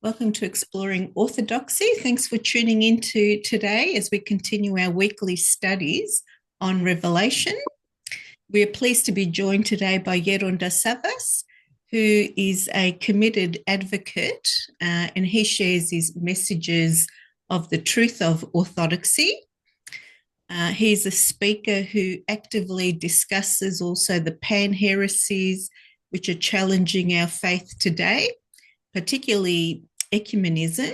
Welcome to Exploring Orthodoxy. Thanks for tuning in to today as we continue our weekly studies on Revelation. We are pleased to be joined today by Geronda Savvas, who is a committed advocate, and he shares his messages of the truth of Orthodoxy. He's a speaker who actively discusses also the pan-heresies which are challenging our faith today, particularly ecumenism.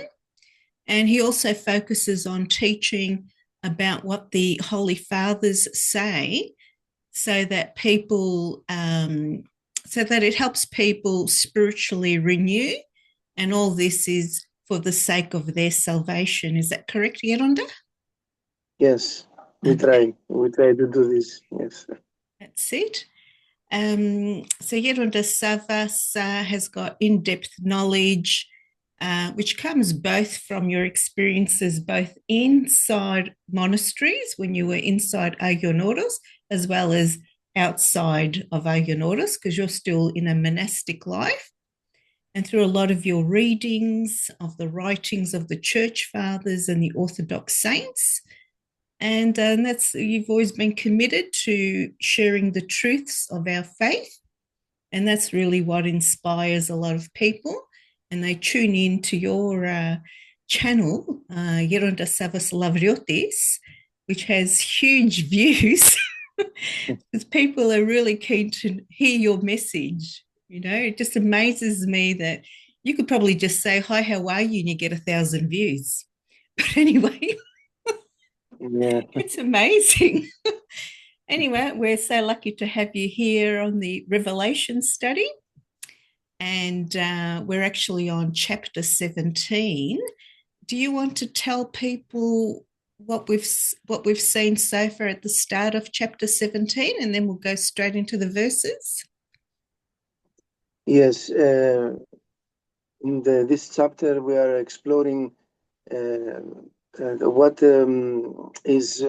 And he also focuses on teaching about what the Holy Fathers say so that it helps people spiritually renew. And all this is for the sake of their salvation. Is that correct, Geronda? Yes, we try to do this. Yes. That's it. So Geronda Savvas has got in-depth knowledge, which comes both from your experiences both inside monasteries when you were inside Agionoros, as well as outside of Agionoros, because you're still in a monastic life. And through a lot of your readings of the writings of the Church Fathers and the Orthodox saints, and that's you've always been committed to sharing the truths of our faith, and that's really what inspires a lot of people, and they tune in to your channel, Geronda Savvas Lavriotis, which has huge views because people are really keen to hear your message. You know, it just amazes me that you could probably just say, "Hi, how are you?" and you get 1,000 views. But anyway, Yeah. it's amazing. Anyway, we're so lucky to have you here on the Revelation study. And we're actually on chapter 17. Do you want to tell people what we've seen so far at the start of chapter 17, and then we'll go straight into the verses? Yes. In this chapter, we are exploring what is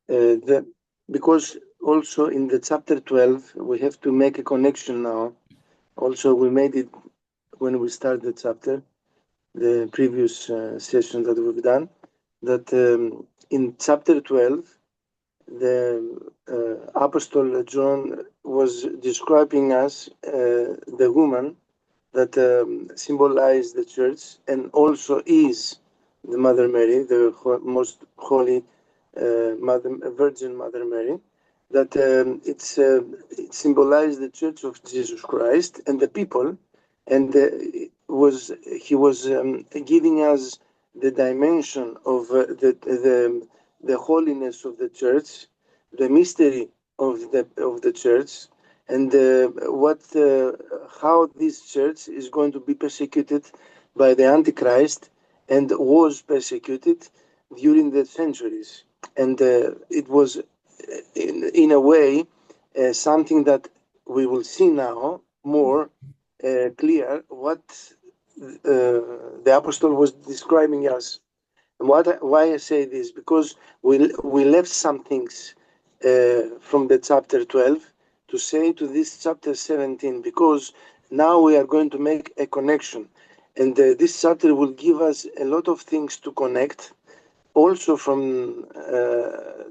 the because also in the chapter 12 we have to make a connection now. Also, we made it when we started the chapter, the previous session that we've done, that in chapter 12, the Apostle John was describing us the woman that symbolized the church and also is the Mother Mary, the most holy Virgin Mother Mary, that it symbolized the Church of Jesus Christ and the people, and he was giving us the dimension of the holiness of the Church, the mystery of the Church, and how this Church is going to be persecuted by the Antichrist and was persecuted during the centuries. And it was, in a way, something that we will see now more clear what the apostle was describing us. And why I say this? Because we left some things from the chapter 12 to say to this chapter 17, because now we are going to make a connection. And this chapter will give us a lot of things to connect, also from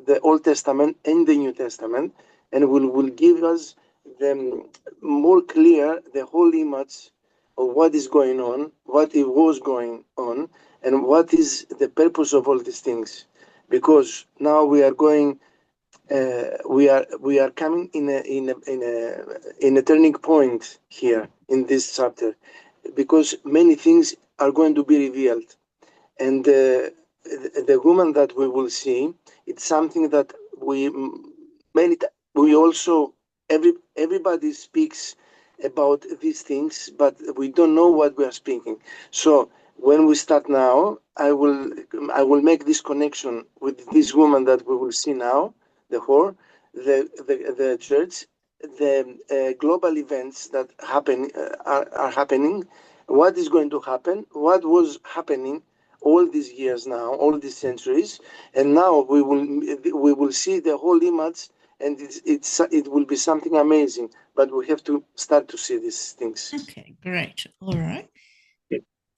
the Old Testament and the New Testament, and will give us the more clear the whole image of what is going on, what it was going on, and what is the purpose of all these things. Because now we are going, we are coming in a turning point here in this chapter, because many things are going to be revealed, and the woman that we will see, it's something that everybody speaks about these things, but we don't know what we are speaking. So when we start now, I will make this connection with this woman that we will see now, the whore, the church, the global events that are happening, what is going to happen, what was happening all these years now, all these centuries, and now we will see the whole image, and it will be something amazing. But we have to start to see these things. Okay, great. All right.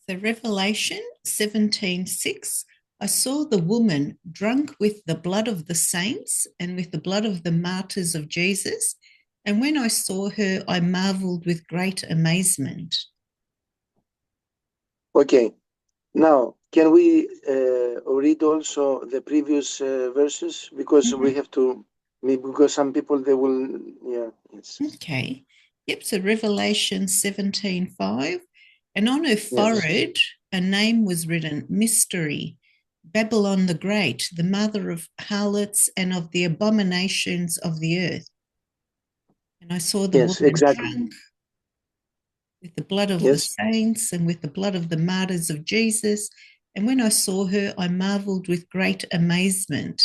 So Revelation 17:6, I saw the woman drunk with the blood of the saints and with the blood of the martyrs of Jesus. And when I saw her, I marveled with great amazement. Okay. Now, can we read also the previous verses? Because we Mhm. have to, because some people, they will, yeah, yes, Okay. Yep. So Revelation 17:5. And on her yes, forehead, a name was written Mystery, Babylon the Great, the mother of harlots and of the abominations of the earth. And I saw the yes, woman exactly. drunk with the blood of the Yes. saints and with the blood of the martyrs of Jesus. And when I saw her, I marveled with great amazement.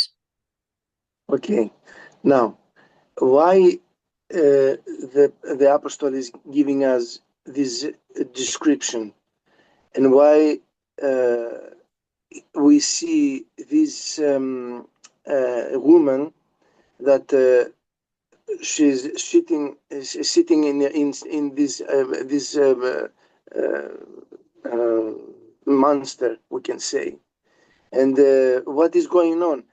Okay. Now, why the apostle is giving us this description, and why uh, we see this woman that she's sitting in uh, uh, monster, we can say. And what is going on?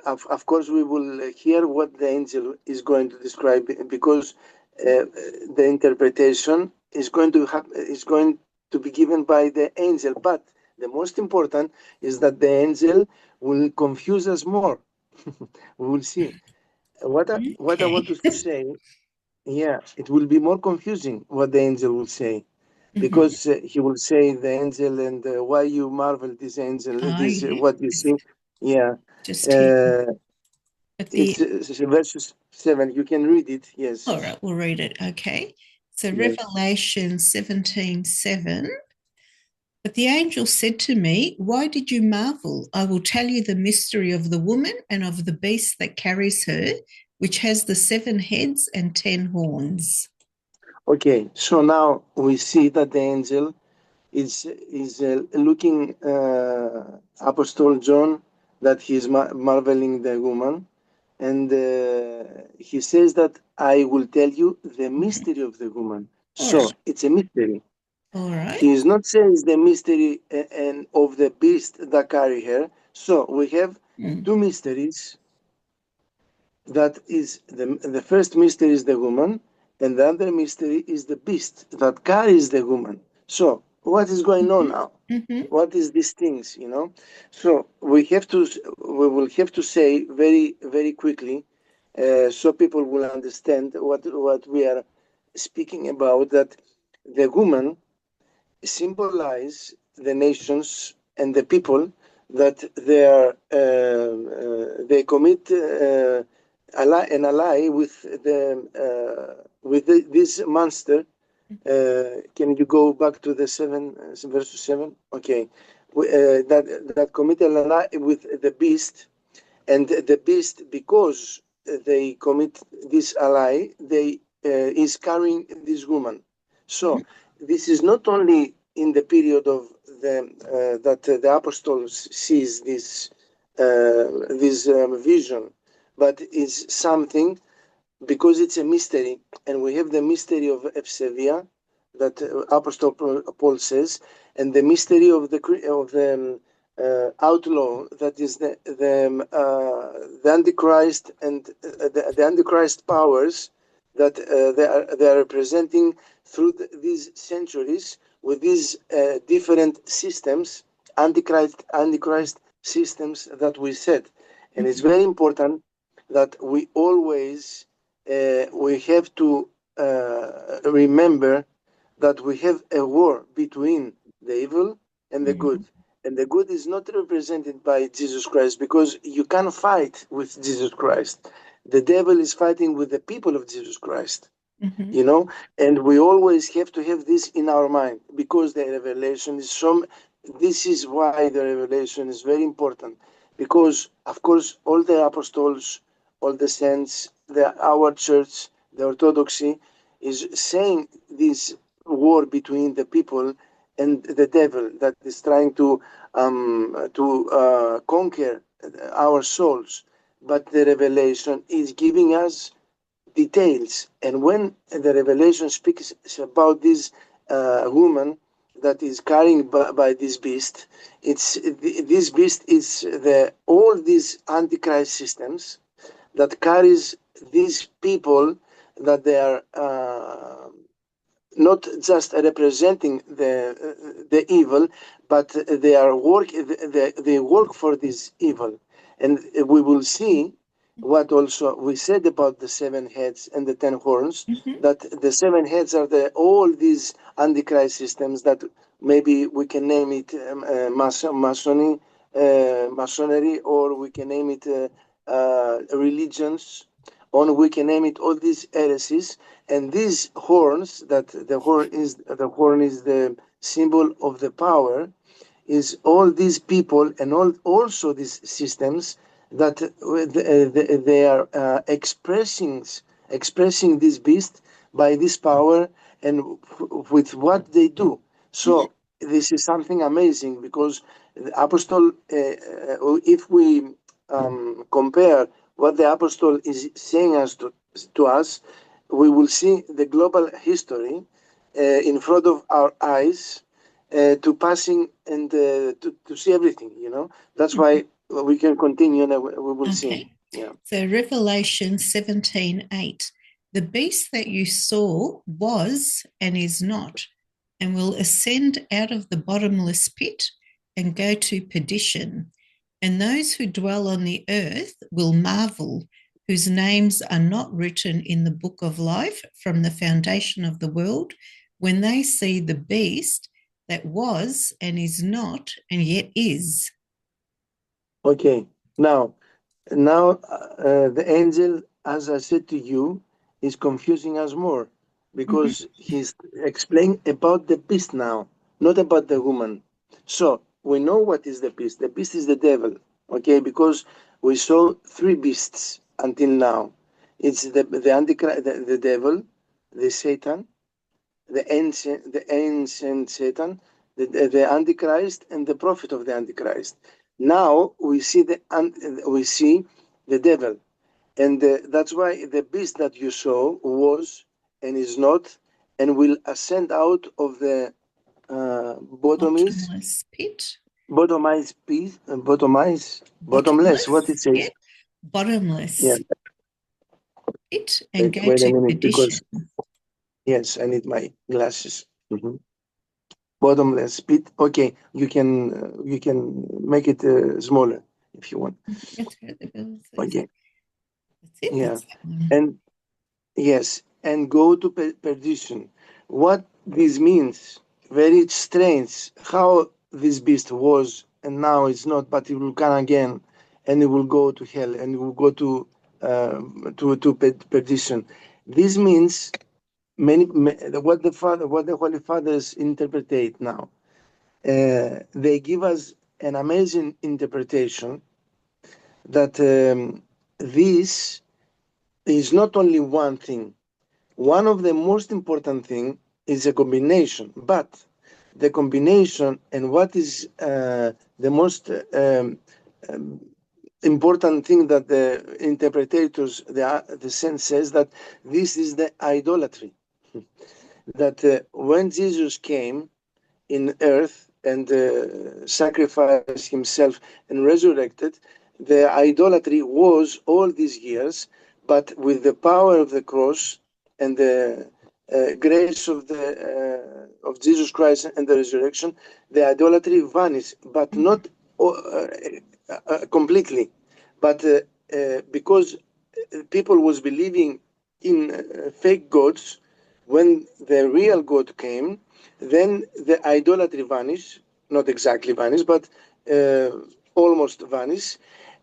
Of course, we will hear what the angel is going to describe, because the interpretation is going to be given by the angel. But the most important is that the angel will confuse us more. We will see. What I Okay. want to say, yeah, it will be more confusing what the angel will say, Mhm. because he will say the angel, and why you marvel this angel, this Yeah, what you see. Yeah, just here. uh, But the it's verses 7. You can read it. All Yes, right, we'll read it. Okay. So yes. Revelation 17:7. But the angel said to me, why did you marvel? I will tell you the mystery of the woman and of the beast that carries her, which has the 7 heads and 10 horns. Okay, so now we see that the angel is looking Apostle John, that he is marveling the woman, and he says that I will tell you the Mhm. mystery of the woman. All right. So it's a mystery. All right. He is not saying the mystery and of the beast that carry her. So we have Mm. two mysteries. That is the first mystery is the woman, and the other mystery is the beast that carries the woman. So what is going on Mhm. now? Mhm. What is these things? So we will have to say very quickly, so people will understand what we are speaking about. That the woman symbolize the nations and the people, that they commit an ally with this monster. Can you go back to the verse 7? Okay, that commit an ally with the beast, and the beast, because they commit this ally, they is carrying this woman. So this is not only in the period of the that the apostles sees this vision, but is something, because it's a mystery, and we have the mystery of Evsevia, that Apostle Paul says, and the mystery of the outlaw, that is the Antichrist, and the Antichrist powers that they are representing through these centuries, with these different systems, Antichrist systems that we said. And it's very important that we have to remember that we have a war between the evil and the good. Mhm. And the good is not represented by Jesus Christ, because you can't fight with Jesus Christ. The devil is fighting with the people of Jesus Christ, Mhm. you know and we always have to have this in our mind, because the revelation is some this is why the revelation is very important, because of course all the apostles, all the saints, our church, the Orthodoxy, is saying this war between the people and the devil, that is trying to conquer our souls. But the revelation is giving us details. And when the revelation speaks about this woman, that is carrying by this beast. This beast is all these antichrist systems that carries these people that they are not just representing the evil, but they work for this evil, and we will see what also we said about the seven heads and the 10 horns. That the seven heads are all these antichrist systems that maybe we can name it masonry, or we can name it religions, or we can name it all these heresies. And these horns, that the horn is the symbol of the power, is all these people and also these systems that they are expressing this beast by this power and with what they do. So this is something amazing, because the apostle, if we compare what the apostle is saying to us, we will see the global history in front of our eyes, to passing and to see everything. That's why we can continue, and we will see. Yeah. So Revelation 17:8. The beast that you saw was and is not, and will ascend out of the bottomless pit and go to perdition. And those who dwell on the earth will marvel, whose names are not written in the book of life from the foundation of the world, when they see the beast that was and is not and yet is. Okay. Now the angel, as I said to you, is confusing us more, because he's explaining about the beast now, not about the woman. So we know what is the beast. The beast is the devil. Okay, because we saw three beasts until now. It's the Antichrist, the devil, the Satan, the ancient Satan, the Antichrist, and the prophet of the Antichrist. Now we see the devil, and that's why the beast that you saw was and is not, and will ascend out of the Bottomless pit. bottomless pit, bottomless. What it says? Yeah. Bottomless Yeah. pit and go Wait a to minute, perdition. because yes, I need my glasses. Bottomless pit. Okay, you can make it smaller if you want. That's what the Bible says. Okay. That's it. Yeah. That's that one. And yes, and go to perdition. What this means? Very strange. How this beast was and now it's not, but it will come again, and it will go to hell, and it will go to perdition. This means what the Holy Fathers interpret now. They give us an amazing interpretation that this is not only one thing. One of the most important thing is a combination, but the combination and what is the most important thing that the interpreters, the sense says, that this is the idolatry. That when Jesus came in earth and sacrificed himself and resurrected, the idolatry was all these years, but with the power of the cross and the grace of Jesus Christ and the resurrection, the idolatry vanished, but not completely, but because people was believing in fake gods. When the real God came, then the idolatry vanished, not exactly vanished, but almost vanished,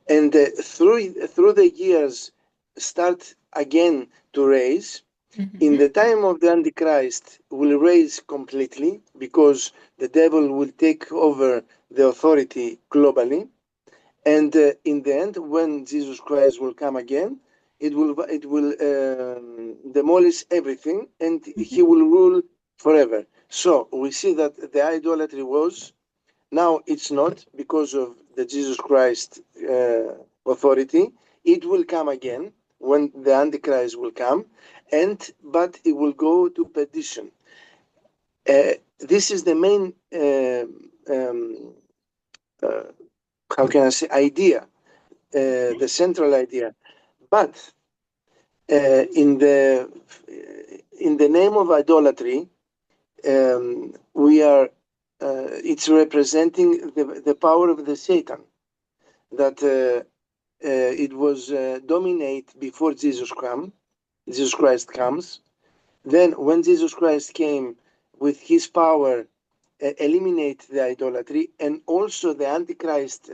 and through the years start again to raise. In the time of the Antichrist, will raise completely, because the devil will take over the authority globally. And in the end, when Jesus Christ will come again, it will demolish everything, and he will rule forever. So we see that the idolatry was, now it's not, because of the Jesus Christ authority. It will come again when the Antichrist will come, but it will go to perdition. this is the main, how can I say, idea, the central idea. But in the name of idolatry, we are. It's representing the power of the Satan, that it was dominate before Jesus Christ comes. Then, when Jesus Christ came with his power, eliminate the idolatry and also the Antichrist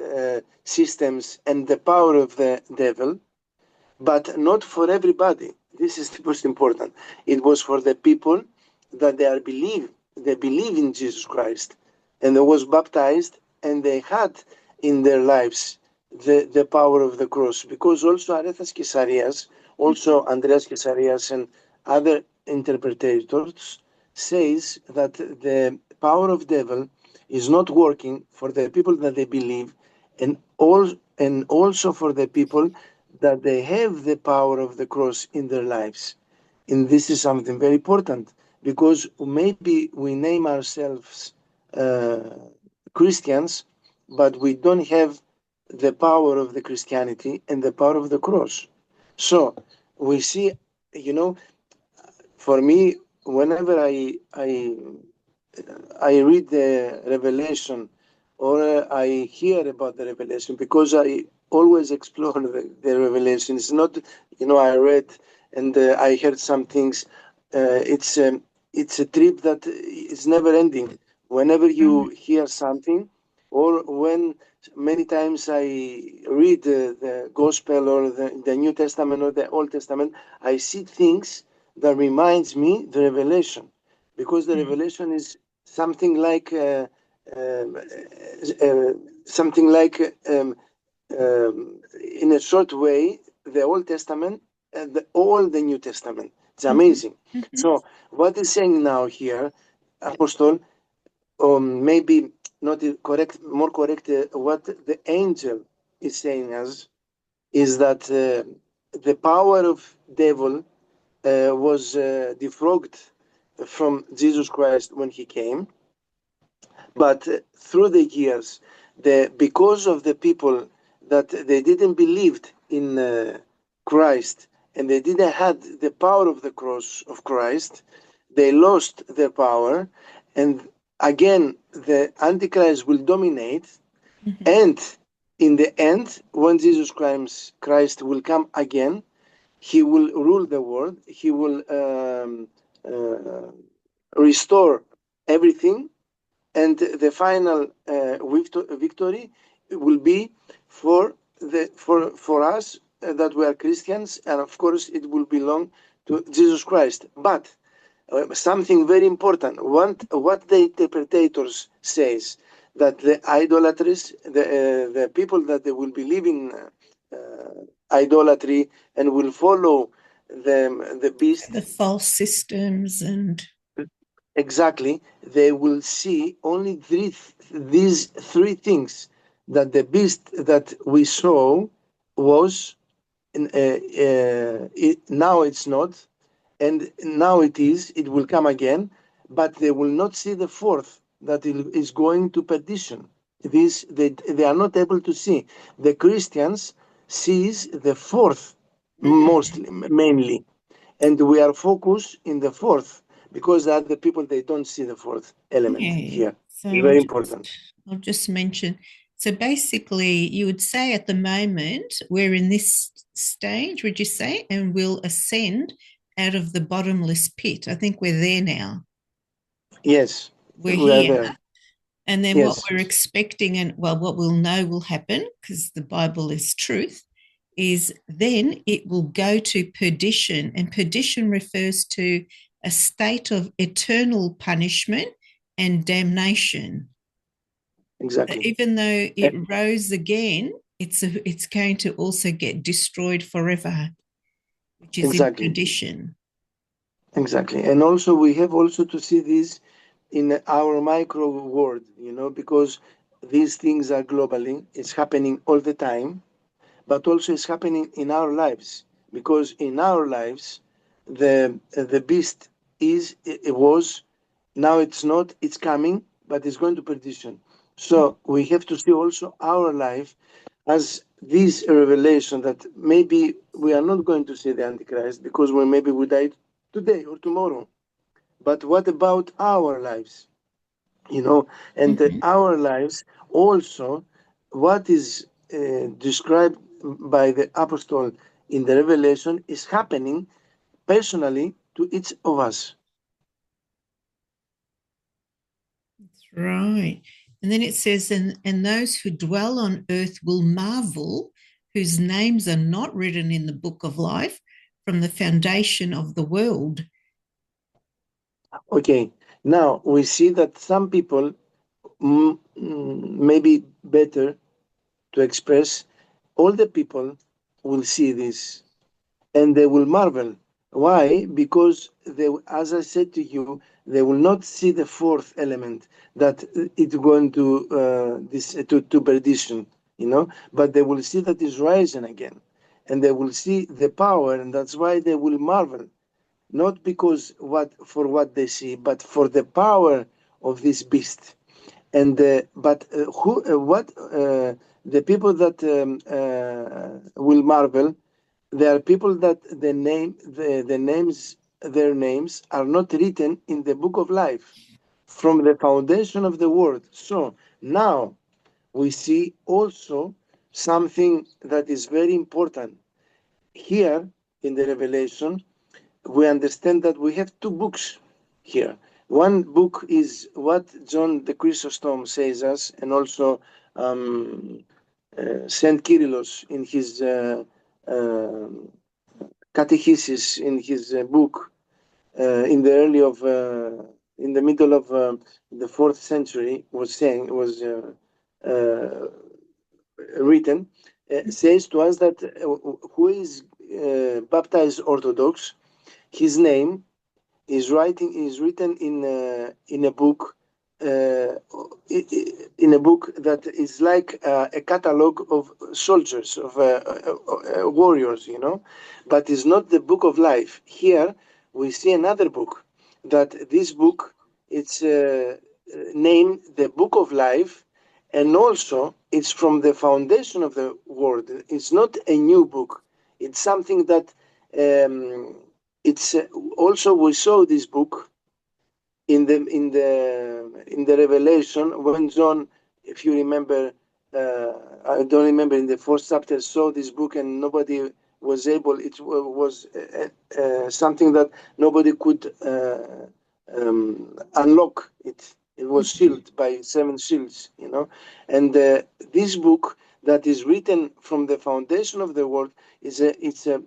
systems and the power of the devil, but not for everybody. This is the most important. It was for the people that they believe in Jesus Christ, and they was baptized, and they had in their lives the power of the cross. Because also also Andreas Kesarias and other interpreters says that the power of devil is not working for the people that they believe, and also for the people that they have the power of the cross in their lives. And this is something very important, because maybe we name ourselves Christians, but we don't have the power of the Christianity and the power of the cross. So we see, for me, whenever I read the Revelation, or I hear about the Revelation, because I always explore the Revelation. It's not, I read and I heard some things. It's a trip that is never ending. Whenever you hear something, or when many times I read the Gospel or the New Testament or the Old Testament, I see things that reminds me the Revelation, because the Revelation is something like something like in a short way the Old Testament and all the New Testament. It's amazing. So what is saying now here, Apostle, maybe not correct, more correct, what the angel is saying us is that the power of devil was defrogged from Jesus Christ when he came. But through the years, because of the people that they didn't believe in Christ, and they didn't had the power of the cross of Christ, they lost their power, and again the Antichrist will dominate. And in the end, when Jesus Christ will come again, he will rule the world. He will restore everything, and the final victory will be for us that we are Christians, and of course it will belong to Jesus Christ. But something very important, what the interpreters says, that the idolaters, the people that they will believe in idolatry and will follow the beast, the false systems, and exactly, they will see only these three things, that the beast that we saw was, now it's not, and now it will come again, but they will not see the fourth, that is going to perdition. This they are not able to see. The Christians sees the fourth mostly, mainly, and we are focused in the fourth, because that the people, they don't see the fourth element here. So It's very important. I'll just mention. So basically, you would say at the moment we're in this stage, would you say, and we'll ascend out of the bottomless pit. I think we're there now. Yes, We're we are here. there. And then what Yes. we're expecting, and what we'll know will happen, because the Bible is truth, is then it will go to perdition. And perdition refers to a state of eternal punishment and damnation. Exactly. Even though it rose again, it's going to also get destroyed forever, which is Exactly. in perdition. Exactly. And also we have also to see this in our micro world, because these things are globally, it's happening all the time, but also it's happening in our lives, because in our lives the beast it was Now it's not, it's coming, but it's going to perdition. So we have to see also our life as this revelation that maybe we are not going to see the Antichrist because maybe we die today or tomorrow. But what about our lives? And our lives also, what is described by the apostle in the Revelation is happening personally to each of us. That's right. And then it says, and those who dwell on earth will marvel, whose names are not written in the book of life from the foundation of the world. Okay, now we see that some people maybe better to express, all the people will see this and they will marvel. Why? Because they, as I said to you, they will not see the fourth element that it's going to to perdition, but they will see that it's rising again, and they will see the power, and that's why they will marvel, not because what they see, but for the power of this beast. And but who what the people that will marvel, there are people that the names, their names are not written in the book of life from the foundation of the world. So now we see also something that is very important here in the Revelation. We understand that we have two books here. One book is what John the Chrysostom says us, and also Saint Kyrillos in his catechesis, in his book in the early of in the middle of the 4th century was written, says to us that who is baptized Orthodox, his name is written in a book that is like a catalog of soldiers, of warriors, but is not the book of life. Here we see another book, that this book, it's named the book of life, and also it's from the foundation of the world. It's not a new book. It's something that it's also we saw this book in the Revelation when John, if you remember, I don't remember, in the 4th chapter, saw this book and nobody was able. It was something that nobody could unlock it. It was sealed by 7 seals, And this book that is written from the foundation of the world is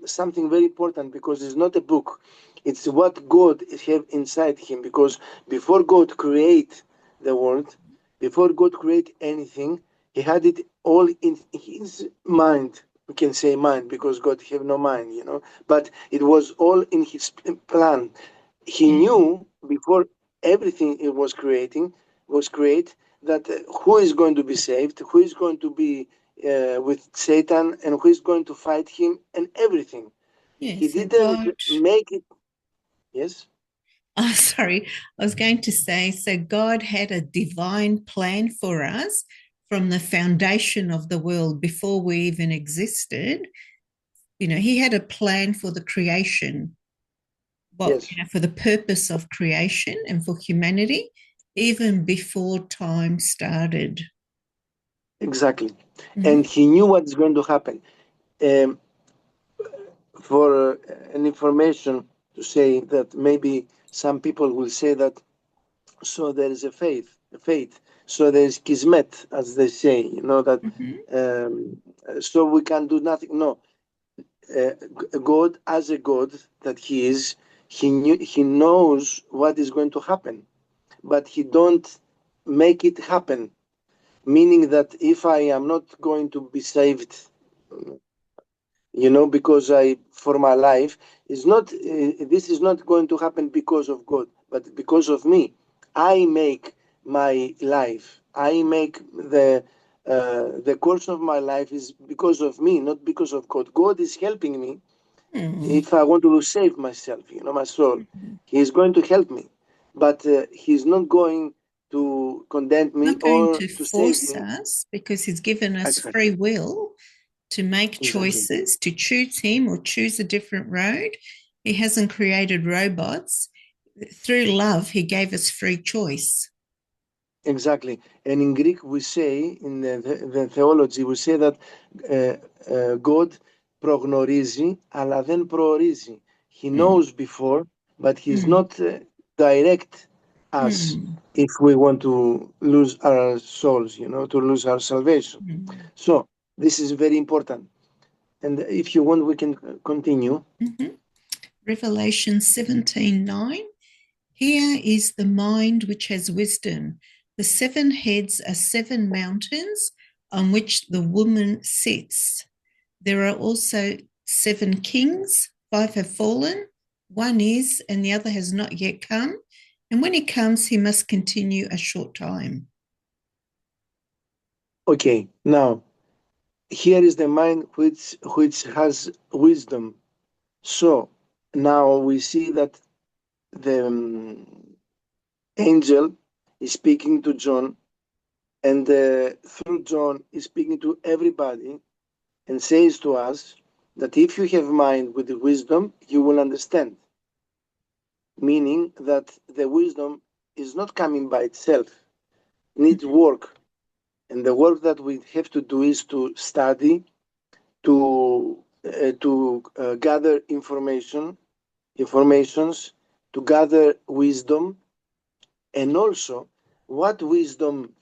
something very important, because it's not a book. It's what God have inside him, because before God create the world, before God create anything, he had it all in his mind. We can say mind because God have no mind, but it was all in his plan. He knew before everything it was create that who is going to be saved, who is going to be with Satan, and who is going to fight him, and everything. Yeah, He so didn't God, make it. Yes. oh, sorry, I was going to say, so God had a divine plan for us from the foundation of the world before we even existed. He had a plan for the creation, Yes. for the purpose of creation and for humanity, even before time started. Exactly. And he knew what's going to happen. Um, for an information, to say that maybe some people will say that, so there is a faith. So there is kismet, as they say, that so we can do nothing. No, God, as a God that he is, he knows what is going to happen, but he don't make it happen. Meaning that if I am not going to be saved, because for my life, is not this is not going to happen because of God, but because of me. I make my life. I make the course of my life is because of me, not because of God. God is helping me if I want to save myself, my soul. He is going to help me. but he's not going to condemn me Not going or to to save force me. us because he's given us free Exactly. will to make Exactly. choices, to choose him or choose a different road. He hasn't created robots. Through love, he gave us free choice. Exactly. And in Greek, we say, in the theology, we say that God προγνωρίζει, αλλά δεν προορίζει. He Mm, knows before, but he's mm, not direct us mm, if we want to lose our souls, to lose our salvation. mm. So this is very important. And if you want, we can continue. Mm-hmm. Revelation 17:9. Here is the mind which has wisdom. The seven heads are seven mountains on which the woman sits. There are also seven kings. Five have fallen. One is, and the other has not yet come. And when he comes, he must continue a short time. Okay, now here is the mind which has wisdom. So now we see that the angel is speaking to John, and through John is speaking to everybody and says to us that if you have mind with the wisdom, you will understand. Meaning that the wisdom is not coming by itself, needs work. And the work that we have to do is to study, to gather informations, to gather wisdom, and also what wisdom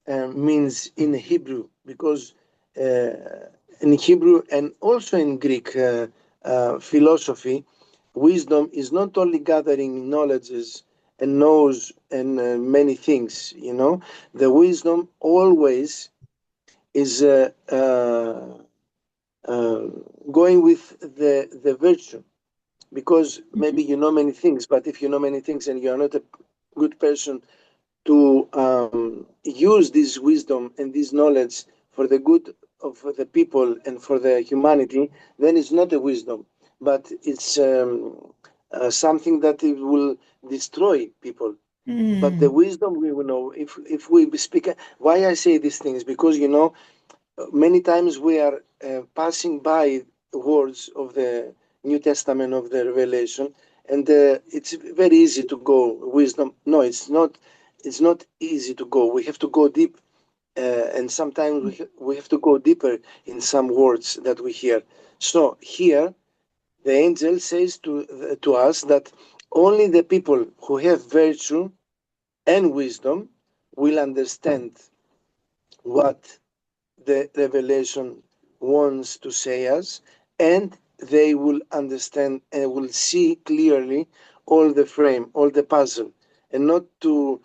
means in Hebrew, because in Hebrew and also in Greek philosophy, wisdom is not only gathering knowledges and knows and many things. The wisdom always is uh, going with the virtue, because maybe you know many things, but if you know many things and you are not a good person to use this wisdom and this knowledge for the good of the people and for the humanity, then it's not a wisdom, but it's something that it will destroy people. But the Mm, wisdom we will know if we speak. Why I say these things? Because many times we are passing by words of the New Testament of the Revelation, and it's very easy to go wisdom. No, it's not. It's not easy to go. We have to go deep, and sometimes we have to go deeper in some words that we hear. So here, the angel says to us that only the people who have virtue and wisdom will understand what the revelation wants to say us, and they will understand and will see clearly all the frame, all the puzzle, and not to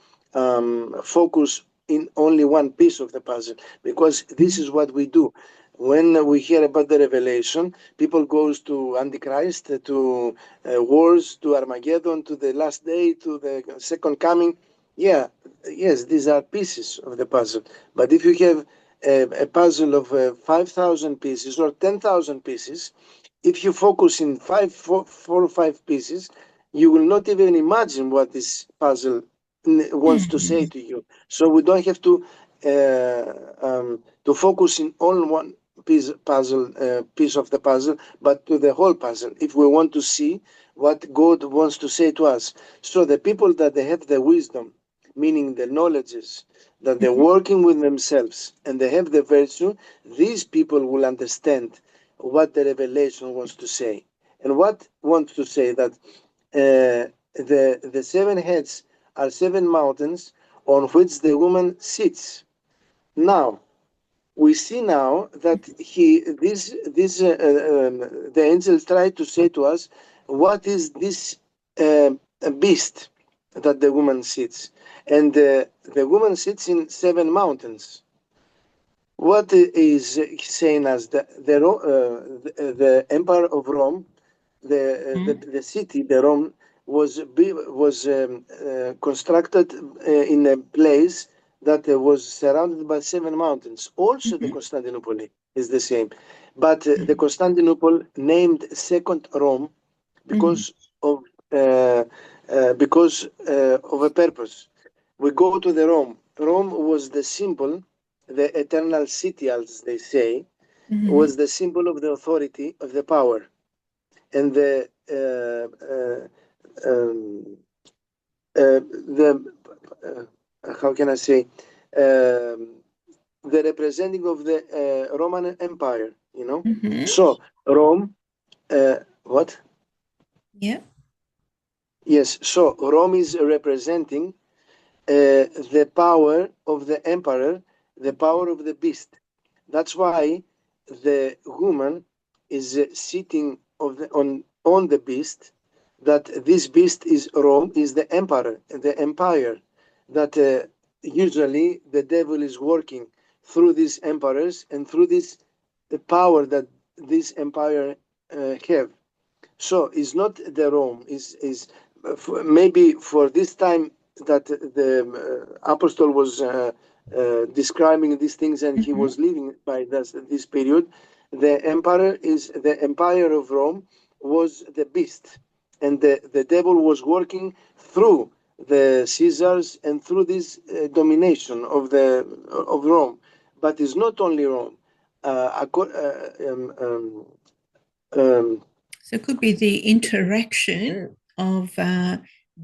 focus in only one piece of the puzzle, because this is what we do. When we hear about the revelation, people goes to Antichrist, to wars, to Armageddon, to the last day, to the second coming. Yeah, yes, these are pieces of the puzzle. But if you have a puzzle of 5,000 pieces or 10,000 pieces, if you focus in four or five pieces, you will not even imagine what this puzzle wants to say mm, to you. So we don't have to focus in on one piece of the puzzle, but to the whole puzzle. If we want to see what God wants to say to us, so the people that they have the wisdom, meaning the knowledges, that they're mhm, working with themselves and they have the virtue, these people will understand what the revelation wants to say. And what wants to say that the seven heads are seven mountains on which the woman sits. Now we see now that the angel tried to say to us, what is this uh, beast that the woman sits? And the woman sits in seven mountains. What is saying as the empire of Rome, mm, the city, the Rome was constructed in a place that was surrounded by seven mountains. Also, the mhm, Constantinople is the same, but the mm, Constantinople named second Rome mm, because of uh, because of a purpose. We go to the Rome. Rome was the symbol, the eternal city, as they say, Mm-hmm. was the symbol of the authority, of the power, and the how can I say, the representing of the Roman Empire. Mm-hmm. So Rome, what? Yeah. Yes. So Rome is representing the power of the emperor, the power of the beast. That's why the woman is sitting on the beast. That this beast is Rome, is the emperor, the empire. That usually the devil is working through these emperors and through this the power that this empire have. So it's not the Rome. Is maybe for this time that the apostle was describing these things and he Mm-hmm. was living by this period. The emperor is the empire of Rome was the beast, and the devil was working through the Caesars and through this domination of Rome. But it's not only Rome. Uh, um, So it could be the interaction of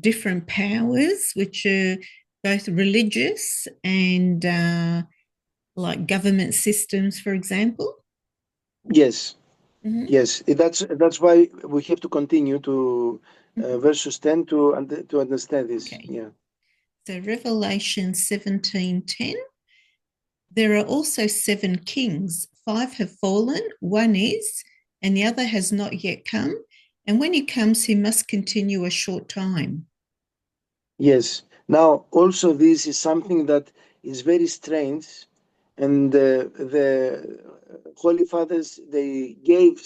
different powers, which are both religious and like government systems, for example. yes. Mm-hmm. Yes, that's why we have to continue to Mm-hmm. verses 10 to understand this. Okay. Yeah. So Revelation 17:10. There are also seven kings. Five have fallen, one is, and the other has not yet come. And when he comes, he must continue a short time. Yes. Now, also, this is something that is very strange, and the Holy Fathers they gave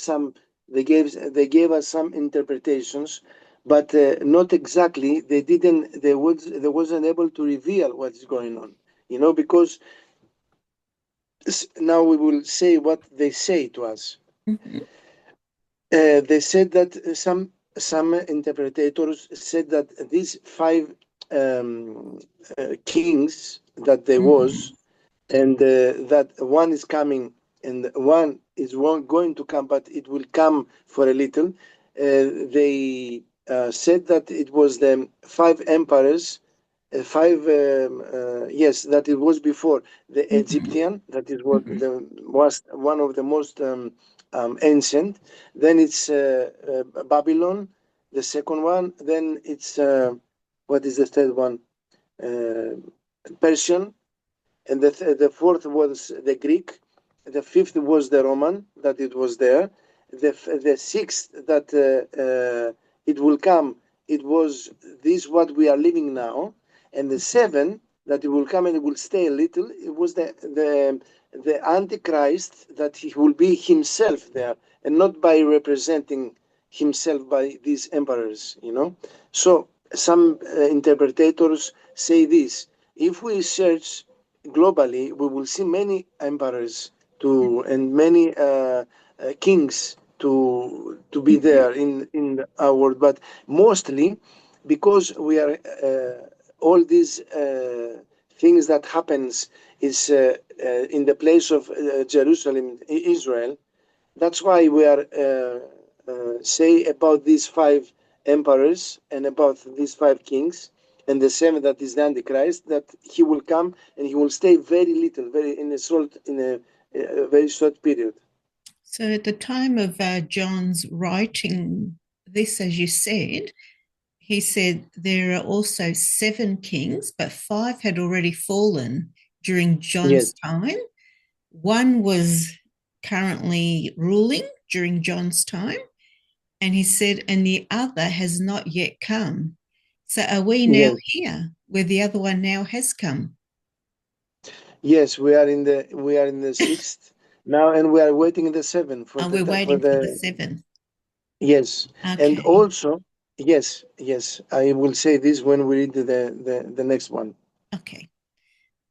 us some interpretations, but not exactly. They wasn't able to reveal what is going on. Because now we will say what they say to us. Mm-hmm. They said that some interpreters said that these five kings that there Mm-hmm. was, and that one is coming and one going to come, but it will come for a little. They said that it was the five emperors, yes, that it was before the Mm-hmm. Egyptian, that is what Mm-hmm. the was one of the most ancient. Then it's Babylon, the second one. Then it's what is the third one? Uh, Persian, and the fourth was the Greek, the fifth was the Roman, that it was there, the sixth that it will come, it was this what we are living now, and the seven that it will come and it will stay a little, it was the Antichrist, that he will be himself there and not by representing himself by these emperors. So some interpreters say this: if we search globally, we will see many emperors to and many kings to be Mm-hmm. there in our world, but mostly because we are all these things that happens is in the place of Jerusalem, Israel. That's why we are say about these five emperors and about these five kings and the seven that is the Antichrist, that he will come and he will stay very little, very in a very short period. So at the time of John's writing this, as you said, he said there are also seven kings, but five had already fallen during Yes, John's time. One was currently ruling during John's time, and he said, and the other has not yet come. So are we now yes, here where the other one now has come? yes. We are in the sixth now, and we are waiting in the seven for Are we for waiting for the the seven? yes, and Okay, also yes, yes. I will say this when we read the next one. okay.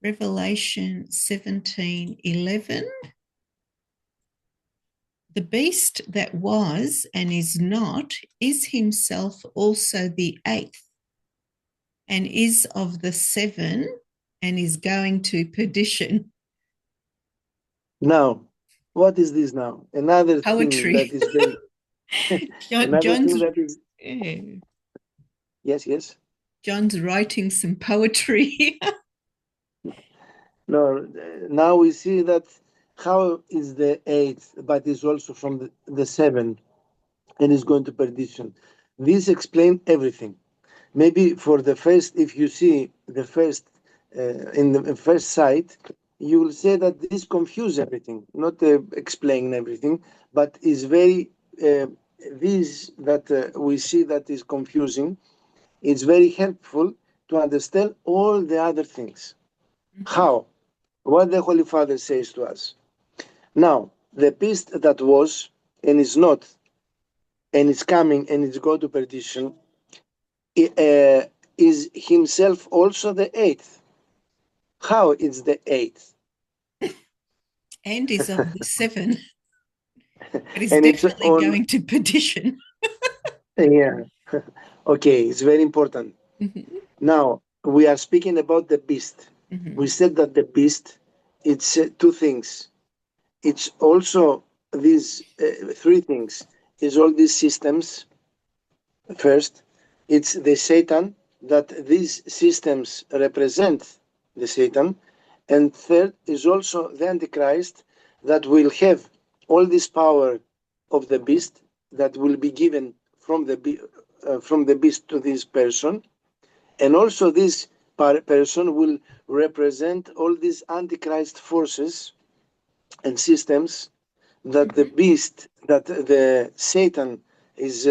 Revelation 17:11. The beast that was and is not is himself also the eighth. and is of the seven and is going to perdition. Now, what is this now? Another thing that Poetry. is very, another John's thing that is, yeah, yes, yes. John's writing some poetry. No, now we see that how is the eight, but is also from the seven and is going to perdition. This explains everything. Maybe for the first, if you see the first in the first sight, you will say that this confuse everything, not explain everything, but is very this that we see that is confusing. It's very helpful to understand all the other things. Mhm. How? What the Holy Father says to us. Now, the beast that was and is not and is coming and is go to perdition is himself also the eighth. How is the eighth? And is of the seven, but is And it's definitely on, going to perdition. yeah. Okay, it's very important. Mhm. Now, we are speaking about the beast. We Mhm. said that the beast, it's two things. It's also these three things. Is all these systems. First, it's the Satan, that these systems represent the Satan. And third is also the Antichrist, that will have all this power of the beast that will be given from the beast to this person. And also this person will represent all these Antichrist forces and systems that the Mhm. beast, that the Satan is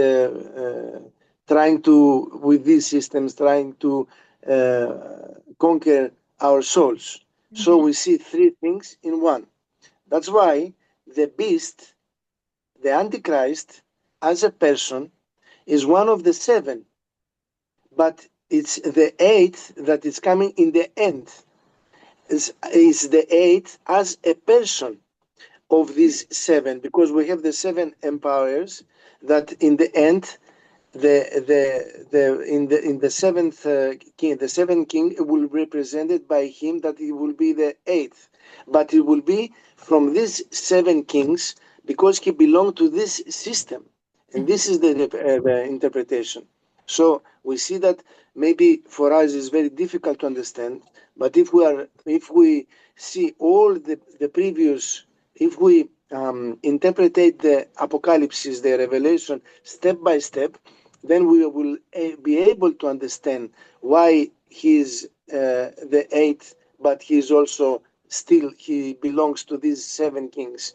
trying to, with these systems, trying to conquer our souls. So Mhm. we see three things in one. That's why the beast, the Antichrist, as a person, is one of the seven, but it's the eighth that is coming in the end. Is the eighth as a person of these seven, because we have the seven empires that in the end in the seventh king, the seventh king will be represented by him, that it will be the eighth, but it will be from these seven kings because he belonged to this system, and Mhm. this is the interpretation. So we see that maybe for us is very difficult to understand, but if we see all the previous, if we interpret the apocalypse, the revelation, step by step, then we will be able to understand why he is the eighth, but he is also still, he belongs to these seven kings.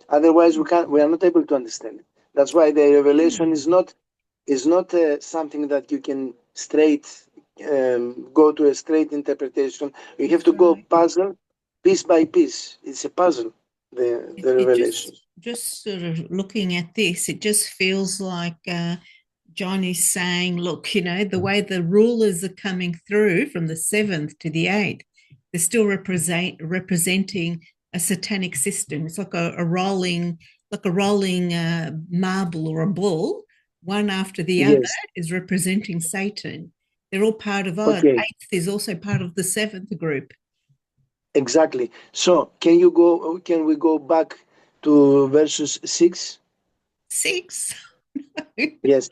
Otherwise, we are not able to understand it. That's why the revelation is not something that you can straight go to a straight interpretation. You have That's to go right. puzzle piece by piece. It's a puzzle. The It revelation. just sort of looking at this, it just feels like John is saying, look, the way the rulers are coming through from the seventh to the eighth, they're still representing a satanic system. It's like a rolling, marble or a ball. One after the other Yes. is representing Satan. They're all part of odd. Okay. Eighth is also part of the seventh group. Exactly. So can you go? Can we go back to verses 6? Six. Yes,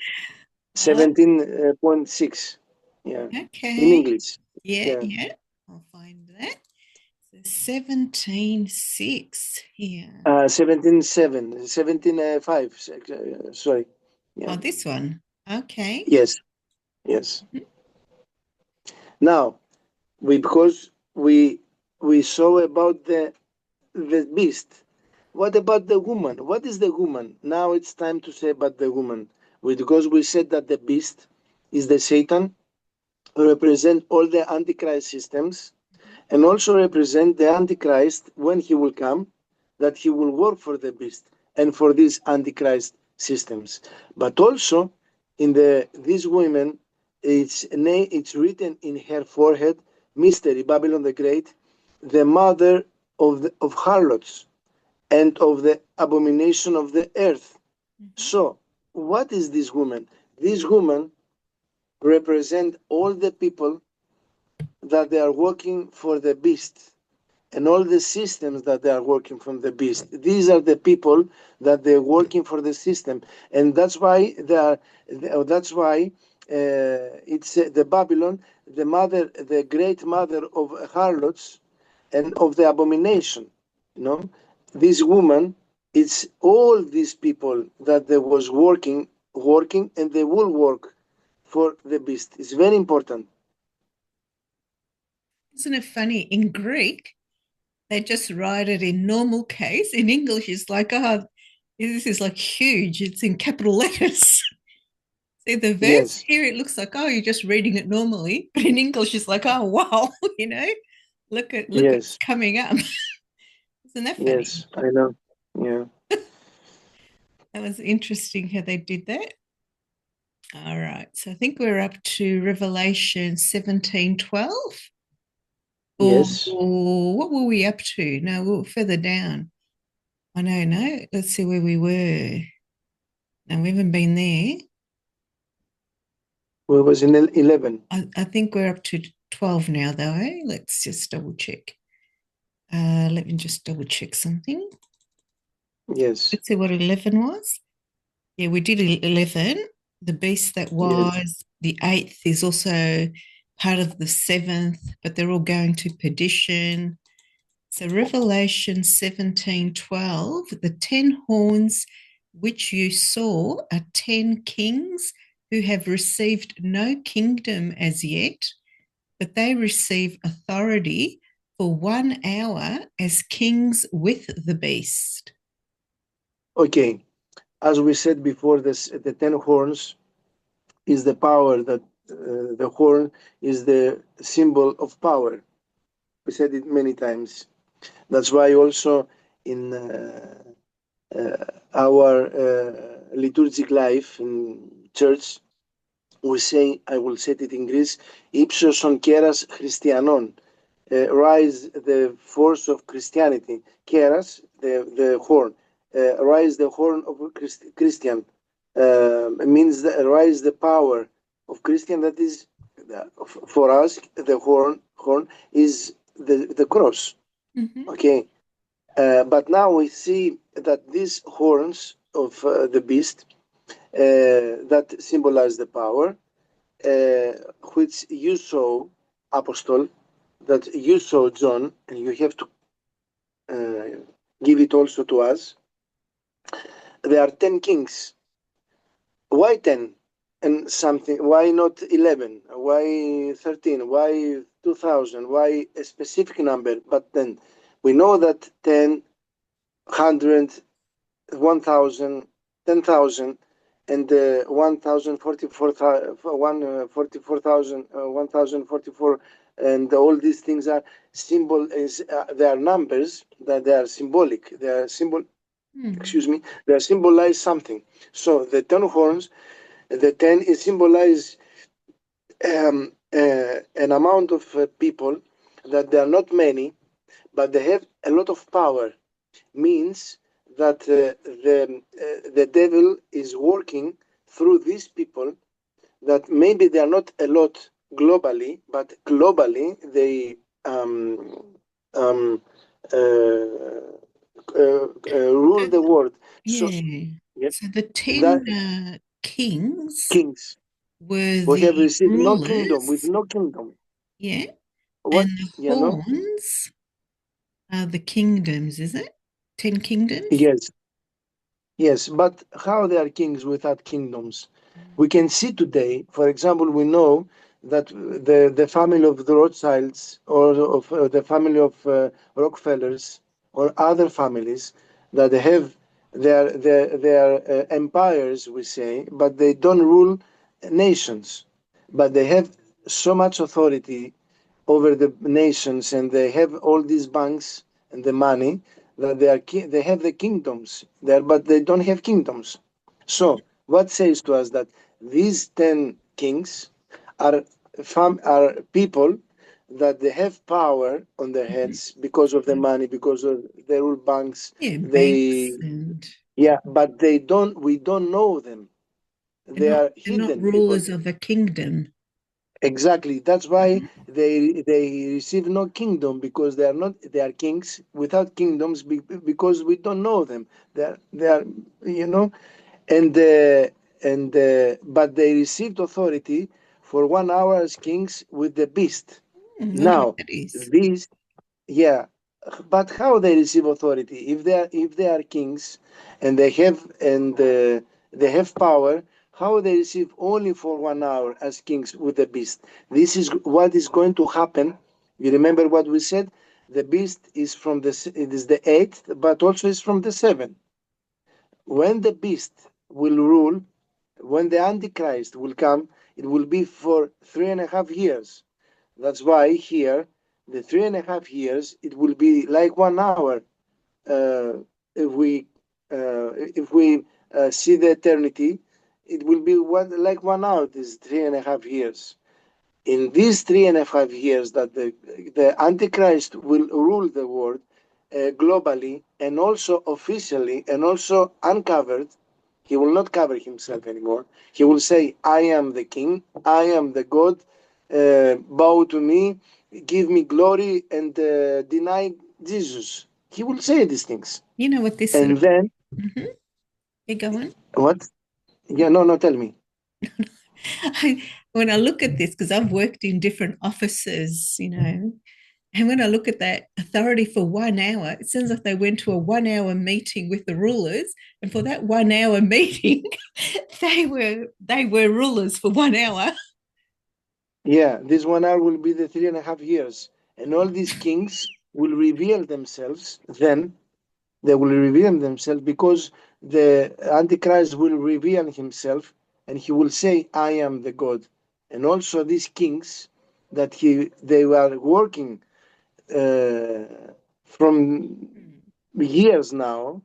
Uh, 17.6. Yeah, in okay. English. Yeah, Yeah, yeah. I'll find that. So 17:6 here. 17.7, 17.5. Sorry. Yeah. Oh, this one. Okay. Yes. Yes. Mhm. Now, because we saw about the beast. What about the woman? What is the woman? Now it's time to say about the woman. Because we said that the beast is the Satan, represent all the Antichrist systems, and also represent the Antichrist when he will come, that he will work for the beast and for these Antichrist systems. But also, in these women, it's written in her forehead, mystery, Babylon the Great, the mother of harlots and of the abomination of the earth. Mhm. So, what is this woman? This woman represent all the people that they are working for the beast and all the systems that they are working from the beast. These are the people that they're working for the system, and that's why they are. That's why it's the Babylon, the mother, the great mother of harlots and of the abomination. You know, this woman. It's all these people that they was working, and they will work for the beast. It's very important. Isn't it funny? In Greek, they just write it in normal case. In English, it's like, oh, this is like huge. It's in capital letters. See the verse Yes, here, it looks like, oh, you're just reading it normally. But in English, it's like, oh, wow, look what's yes, coming up. Isn't that funny? yes. I know. Yeah. That was interesting how they did that. All right. So I think we're up to Revelation 17:12. Yes. Or what were we up to? No, we were further down. I know, no. Let's see where we were. No, we haven't been there. Well, it was in 11. I think we're up to 12 now, though. Eh? Let's just double check. Let me just double check something. Yes. Let's see what 11 was. Yeah, we did 11. The beast that Yes. was, the eighth is also part of the seventh, but they're all going to perdition. So Revelation 17:12, the 10 horns which you saw are 10 kings who have received no kingdom as yet, but they receive authority for 1 hour as kings with the beast. Okay. As we said before, the 10 horns is the power that the horn is the symbol of power. We said it many times. That's why also in our liturgic life in church, we say, I will say it in Greece, ύψωσον κέρας χριστιανών, rise the force of Christianity. Keras, the horn, rise the horn of Christian, means rise the power of Christian. That is, for us, the horn is the cross. Mm-hmm. Okay, but now we see that these horns of the beast that symbolize the power, which you saw, Apostle, that you saw, John, and you have to give it also to us. There are 10 kings. Why 10 and something? Why not 11? Why 13? Why 2000? Why a specific number? But then we know that 10, 100, 1000, 10,000, and 1,044, 1,044, and all these things are they are numbers that they are symbolic. They are excuse me, they symbolize something. So the 10 horns, the 10 is symbolize an amount of people that they are not many, but they have a lot of power. Means that the devil is working through these people that maybe they are not a lot globally, but globally they rule the world. So Yeah. yeah, So the that 10 kings kings were who have the received no kingdom, with rulers. no kingdom. Yeah. What And the you know? horns are the kingdoms, is it? 10 kingdoms? Yes, yes, but how they are kings without kingdoms? We can see today, for example, we know that the family of the Rothschilds or of the family of Rockefellers or other families that they have their empires, we say, but they don't rule nations, but they have so much authority over the nations, and they have all these banks and the money that they have the kingdoms there, but they don't have kingdoms. So what says to us that these 10 kings are are people that they have power on their Mhm. heads because of the money, because of their rule banks. Yeah, banks They and yeah, but they don't. We don't know them. They are they're not hidden because rulers of a kingdom. Exactly. That's why Mhm. they receive no kingdom, because they are kings without kingdoms, because we don't know them. They are you know and but they received authority for 1 hour as kings with the beast. Wonder what Now, that is. beast, yeah, but how they receive authority if they are kings and they have power? How they receive only for 1 hour as kings with the beast? This is what is going to happen. You remember what we said? The beast is it is the eighth, but also is from the seven. When the beast will rule, when the Antichrist will come, it will be for 3.5 years. That's why here, the 3.5 years, it will be like 1 hour. Uh, if we see the eternity, it will be like 1 hour. This 3.5 years. In these 3.5 years that the Antichrist will rule the world globally and also officially and also uncovered, he will not cover himself anymore. He will say, I am the king, I am the God, bow to me, give me glory, and deny Jesus. He will say these things. You know what this sort And of. then, Mhm. You go on. what? Yeah, no, no, tell me. When I look at this, because I've worked in different offices, and when I look at that authority for 1 hour, it sounds like they went to a 1 hour meeting with the rulers, and for that 1 hour meeting, they were rulers for 1 hour. Yeah, this 1 hour will be the 3.5 years. And all these kings will reveal themselves then. They will reveal themselves because the Antichrist will reveal himself and he will say, I am the God. And also these kings that they were working uh, from years now,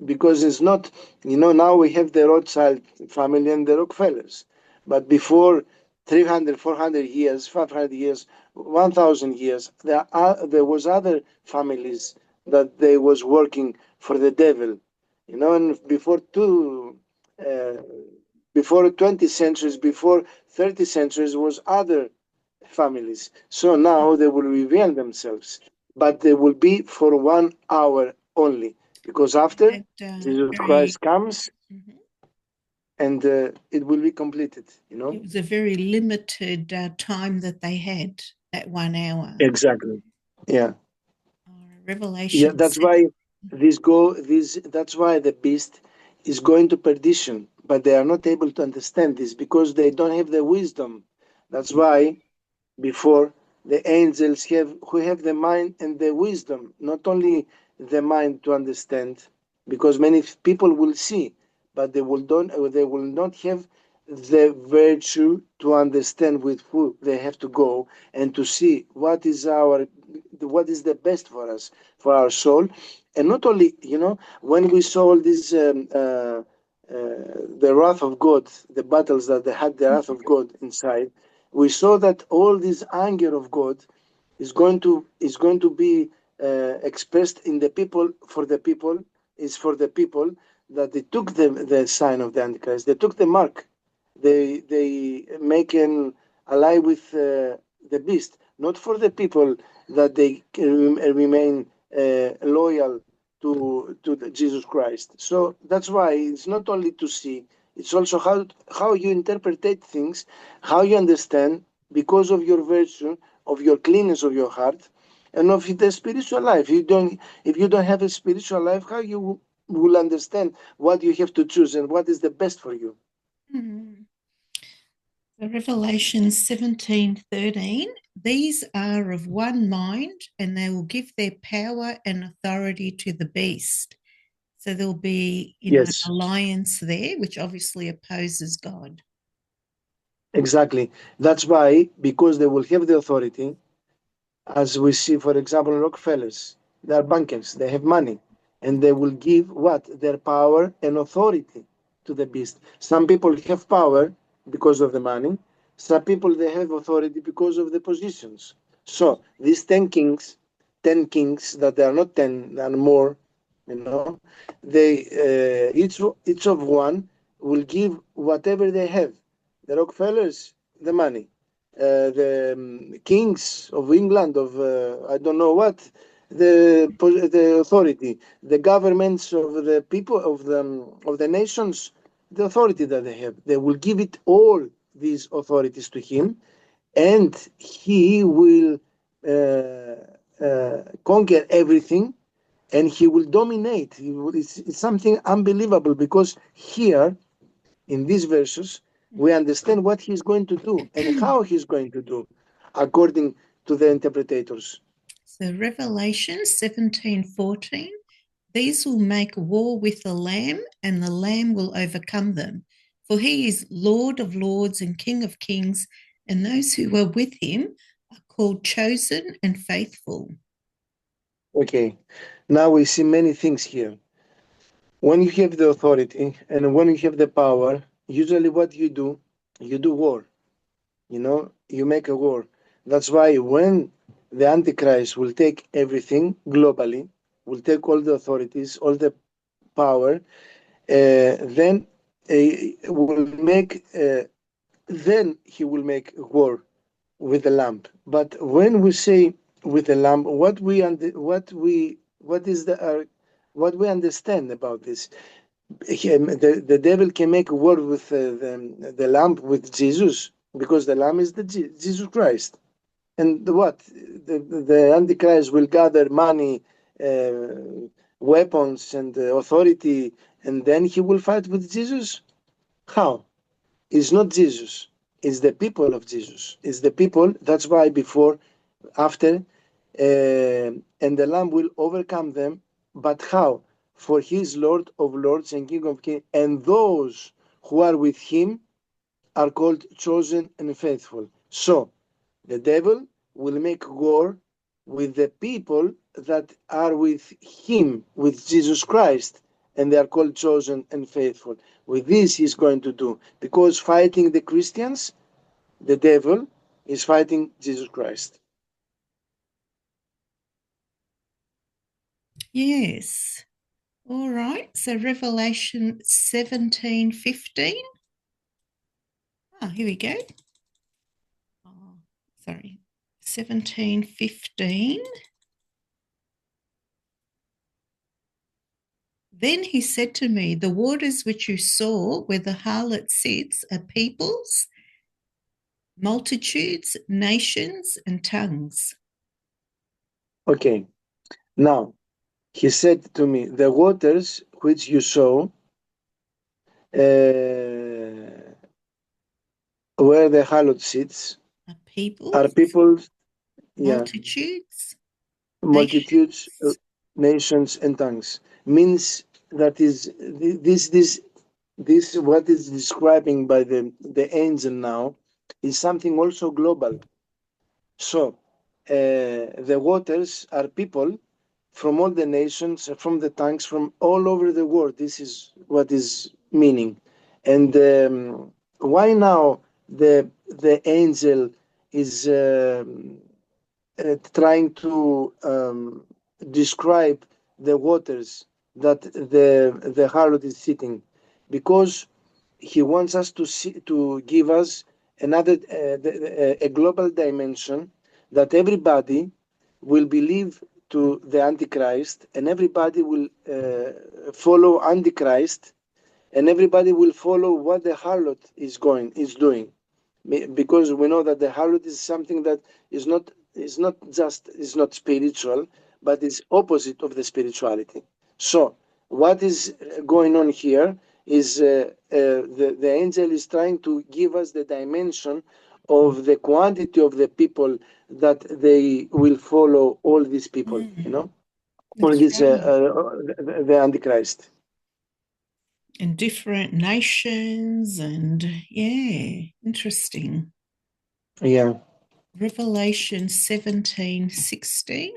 because it's not, now we have the Rothschild family and the Rockefellers. But before 300, 400 years, 500 years, 1,000 years, there was other families that they was working for the devil. And uh, before 20 centuries, before 30 centuries was other families. So now they will reveal themselves, but they will be for 1 hour only, because after Had Jesus very. Christ comes Mhm. and it will be completed. It was a very limited time that they had, that 1 hour. Exactly. Yeah. Yeah. Revelation That's 7. why that's why the beast is going to perdition, but they are not able to understand this because they don't have the wisdom. That's why before the angels who have the mind and the wisdom, not only the mind to understand, because many people will see, but they will not have the virtue to understand with who they have to go and to see what is the best for us, for our soul. And not only, when we saw this the wrath of God, the battles that they had, the wrath of God inside, we saw that all this anger of God is going to be expressed in the people, for the people, is for the people that they took the sign of the Antichrist, they took the mark, they make an ally with the beast, not for the people that they remain loyal to Jesus Christ. So that's why it's not only to see, it's also how you interpret things, how you understand, because of your virtue, of your cleanness of your heart, and of the spiritual life. If you don't have a spiritual life, how you will understand what you have to choose and what is the best for you? Mhm. So Revelation 17:13. These are of one mind, and they will give their power and authority to the beast. So there'll be, an Yes, alliance there, which obviously opposes God. exactly. That's why, because they will have the authority, as we see, for example, Rockefellers. They are bankers, they have money, and they will give what? Their power and authority to the beast. Some people have power because of the money, some people they have authority because of the positions. So these 10 kings that they are not 10 and more, they each of one will give whatever they have. The Rockefellers, the money. the kings of England, of I don't know what, the authority, the governments of the people of the nations, the authority that they have. They will give it all these authorities to him, and he will conquer everything, and he will dominate. It's something unbelievable, because here in these verses we understand what he's going to do and how he's going to do, according to the interpreters. So Revelation 17:14, these will make war with the Lamb, and the Lamb will overcome them. For he is Lord of lords and King of kings, and those who are with him are called chosen and faithful. Okay, now we see many things here. When you have the authority and when you have the power, usually what you do war. You make a war. That's why when the Antichrist will take everything globally, will take all the authorities, all the power, then will make then he will make war with the lamb. But when we say with the lamb, what we understand about this? The devil can make war with the lamb, with Jesus, because the lamb is the Jesus Christ. And what the Antichrist will gather money, weapons, and authority, and then he will fight with Jesus. How? It's not Jesus. It's the people of Jesus. It's the people. That's why before, after, and the Lamb will overcome them. But how? For he is Lord of lords and King of kings, and those who are with him are called chosen and faithful. So the devil will make war with the people that are with him, with Jesus Christ, and they are called chosen and faithful. With this he's going to do, because fighting the Christians, the devil is fighting Jesus Christ. Yes. All right. So Revelation 17:15. Here we go. Oh, sorry. 17:15. Then he said to me, the waters which you saw where the harlot sits are peoples, multitudes, nations, and tongues. Okay. Now, he said to me, the waters which you saw, where the harlot sits, Are peoples, are people, multitudes, multitudes, nations. nations, and tongues. Means that is this what is describing by the angel now is something also global. So the waters are people from all the nations, from the tongues, from all over the world. This is what is meaning. And why now the angel is trying to describe the waters that the harlot is sitting? Because he wants us to see, to give us another a global dimension, that everybody will believe to the Antichrist, and everybody will follow Antichrist, and everybody will follow what the harlot is doing, because we know that the harlot is something that is not spiritual, but is opposite of the spirituality. So what is going on here is the angel is trying to give us the dimension of the quantity of the people that they will follow, all these people, all That's these right. the Antichrist. And different nations, and yeah, interesting. Yeah. Revelation 17:16.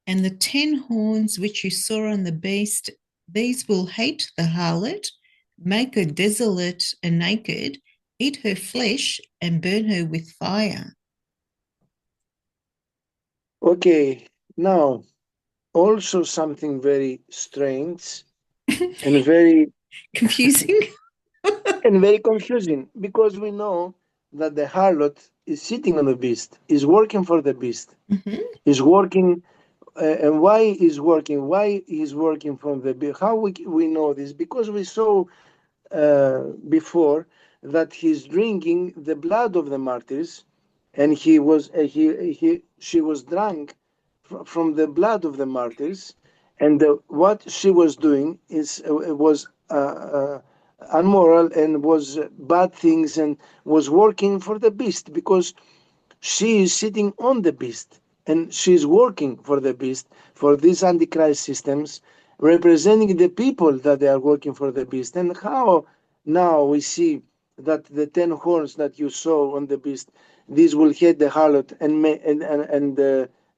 And the 10 horns which you saw on the beast, these will hate the harlot, make her desolate and naked, eat her flesh, and burn her with fire. Okay. Now, also something very strange and very Confusing. and very confusing, because we know that the harlot is sitting on the beast, is working for the beast, Mm-hmm. is working. And why is working? Why is working from the beast? How we know this? Because we saw before that he's drinking the blood of the martyrs, and she was drunk from the blood of the martyrs, and what she was doing is was unmoral and was bad things and was working for the beast because she is sitting on the beast and she is working for the beast, for these antichrist systems, representing the people that they are working for the beast. And how now we see that the 10 horns that you saw on the beast, these will hit the harlot and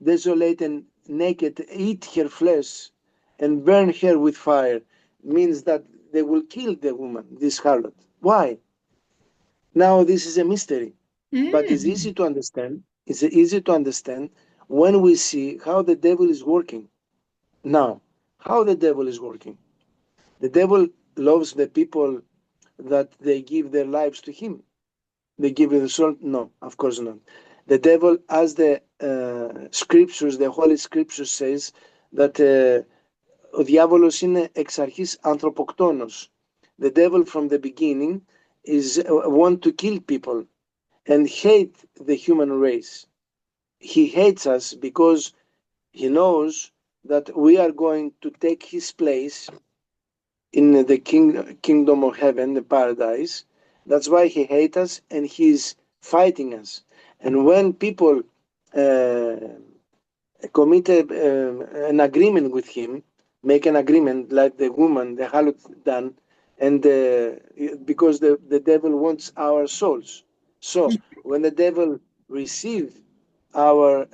desolate and naked eat her flesh and burn her with fire, means that they will kill the woman, this harlot. Why? Now this is a mystery, but it's Mm. easy to understand. It's easy to understand when we see how the devil is working. Now, how the devil is working. The devil loves the people that they give their lives to him. They give their soul. No, of course not. The devil, as the scriptures, the Holy Scripture says, that ο διάβολος είναι εξ αρχής ανθρωποκτόνος. The devil from the beginning is want to kill people and hate the human race. He hates us because he knows that we are going to take his place in the kingdom of heaven, the paradise. That's why he hates us and he's fighting us. And when people commit an agreement with him, make an agreement like the woman, the harlot done, and because the devil wants our souls. So when the devil receive our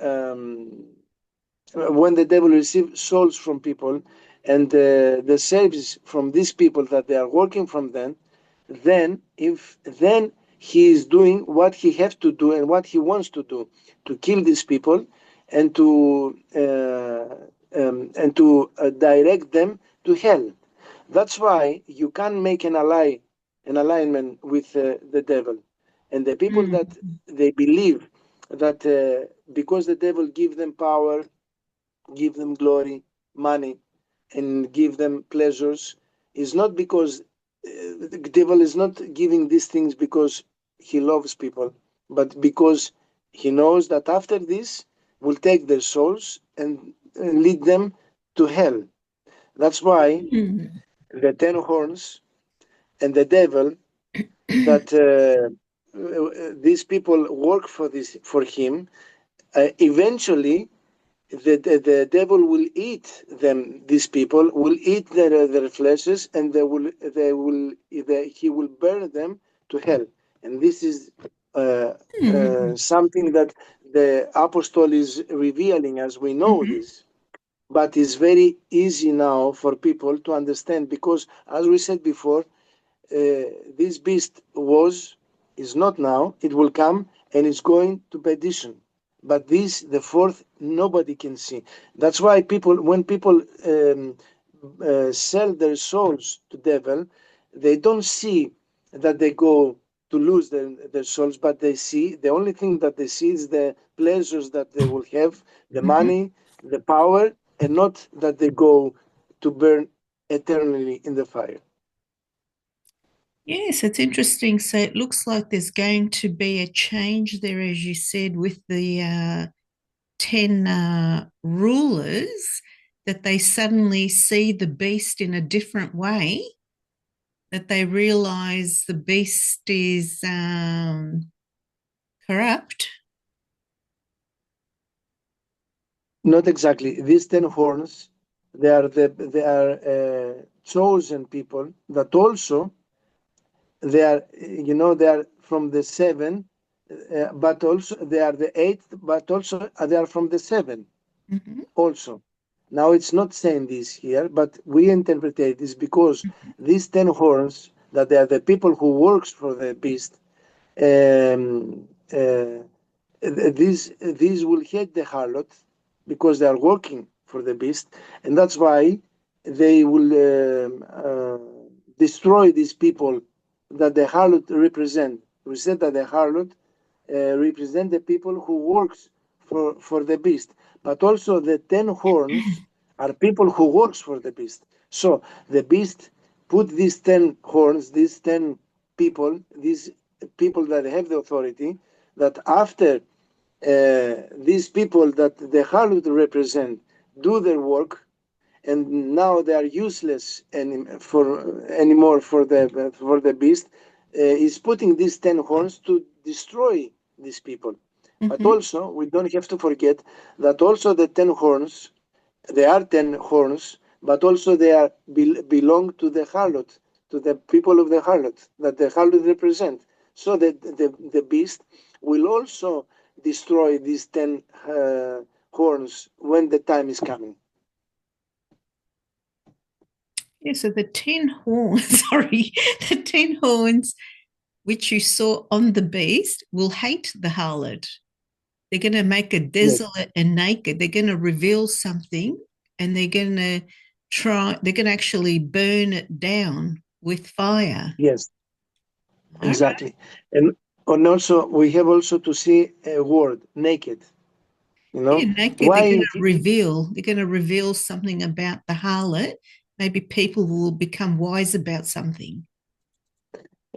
when the devil receives souls from people and the saves from these people that they are working from them, then he is doing what he has to do and what he wants to do to kill these people and to direct them to hell. That's why you can't make an alignment with the devil. And the people Mm. that they believe that because the devil give them power, give them glory, money, and give them pleasures, is not because the devil is not giving these things because he loves people, but because he knows that after this will take their souls and lead them to hell. That's why Mm. the 10 horns and the devil that these people work for this for him, eventually the devil will eat them. These people will eat their fleshes, and he will burn them to hell. And this is Mm. something that the apostle is revealing as we know Mhm. this. But it's very easy now for people to understand because, as we said before, this beast is not now, it will come and it's going to perdition. But this, the fourth, nobody can see. That's why when people sell their souls to devil, they don't see that they go to lose their souls, but the only thing that they see is the pleasures that they will have, the Mhm. money, the power, and not that they go to burn eternally in the fire. Yes, it's interesting. So it looks like there's going to be a change there, as you said, with the 10 rulers, that they suddenly see the beast in a different way, that they realize the beast is corrupt. Not exactly. These 10 horns, they are chosen people that also they are, they are from the seven, but also they are the eighth, but also they are from the seven Mhm. also. Now it's not saying this here, but we interpret this because these 10 horns, that they are the people who works for the beast, these will hate the harlot because they are working for the beast, and that's why they will destroy these people that the harlot represent, We said that the harlot represent the people who works for the beast, but also the 10 horns are people who works for the beast. So the beast put these 10 horns, these 10 people, these people that have the authority, that after these people that the harlot represent do their work, and now they are useless anymore for the beast, is putting these 10 horns to destroy these people. But Mm-hmm. also, we don't have to forget that also the 10 horns, there are 10 horns, but also they are belong to the harlot, to the people of the harlot that the harlot represent. So that the beast will also destroy these 10 horns when the time is coming. Yeah, so the 10 horns, sorry, the 10 horns which you saw on the beast will hate the harlot. They're going to make it Yes, desolate and naked. They're going to reveal something and they're going to actually burn it down with fire. yes, All right. exactly. And also we have also to see a word naked. You Yeah, know naked. why? They're going to reveal something about the harlot. Maybe people will become wise about something.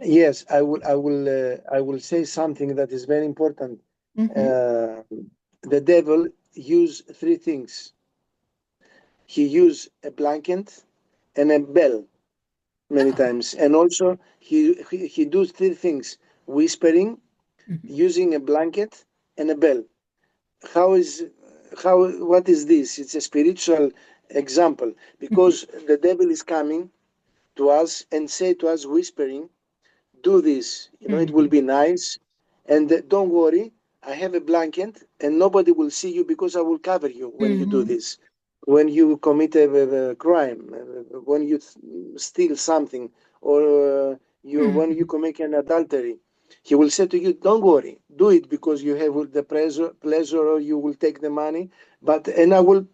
Yes, I will say something that is very important. Mm-hmm. Uh, the devil used three things. He used a blanket and a bell many Oh. times, and also he does three things: whispering, Mm-hmm. using a blanket, and a bell. How is how what is this? It's a spiritual example because the devil is coming to us and say to us whispering, do this, it will Mm-hmm. be nice, and don't worry, I have a blanket and nobody will see you because I will cover you when you do Mm-hmm. this, when you commit a crime, when you steal something, or you when Mm-hmm. you commit an adultery. He will say to you, don't worry, do it because you have the pleasure, or you will take the money, but and I will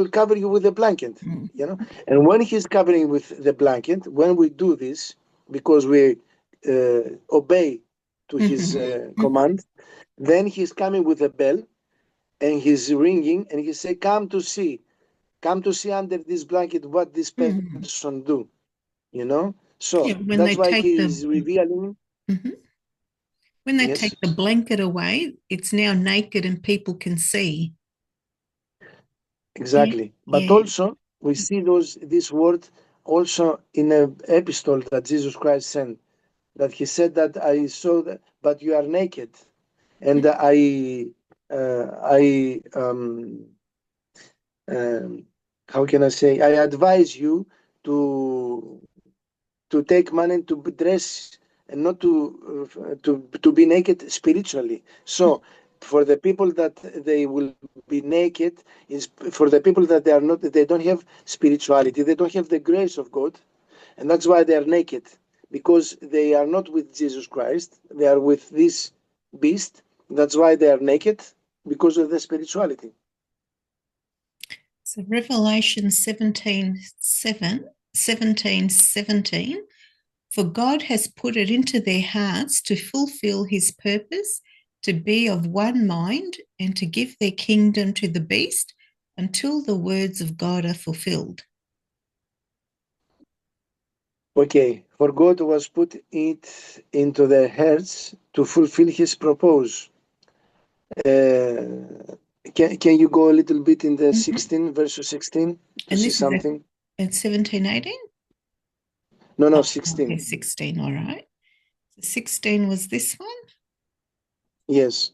cover you with a blanket, and when he's covering with the blanket, when we do this because we obey to his Mm-hmm. command, then he's coming with a bell and he's ringing and he say, come to see under this blanket what this Mm-hmm. person do, you know. So Yeah, when they that's why take he the is revealing. Mhm. When they take Yes, the blanket away, it's now naked and people can see. Yeah, exactly. But yeah. also we see this word also in an epistle that Jesus Christ sent, that he said that I saw that, but you are naked, and I how can I say? I advise you to take money to dress and not to be naked spiritually. So for the people that they will be naked is for the people that they don't have spirituality, they don't have the grace of God, and that's why they are naked, because they are not with Jesus Christ, they are with this beast. That's why they are naked, because of the spirituality. So Revelation 17:17, for God has put it into their hearts to fulfill his purpose, to be of one mind, and to give their kingdom to the beast until the words of God are fulfilled. Okay, for God was put it into their hearts to fulfill his purpose. Can you go a little bit in the Mhm. 16, verse 16 to And see this is something? at 17:18? No, no, Oh, okay, 16. 16, all right. So 16 was this one? Yes.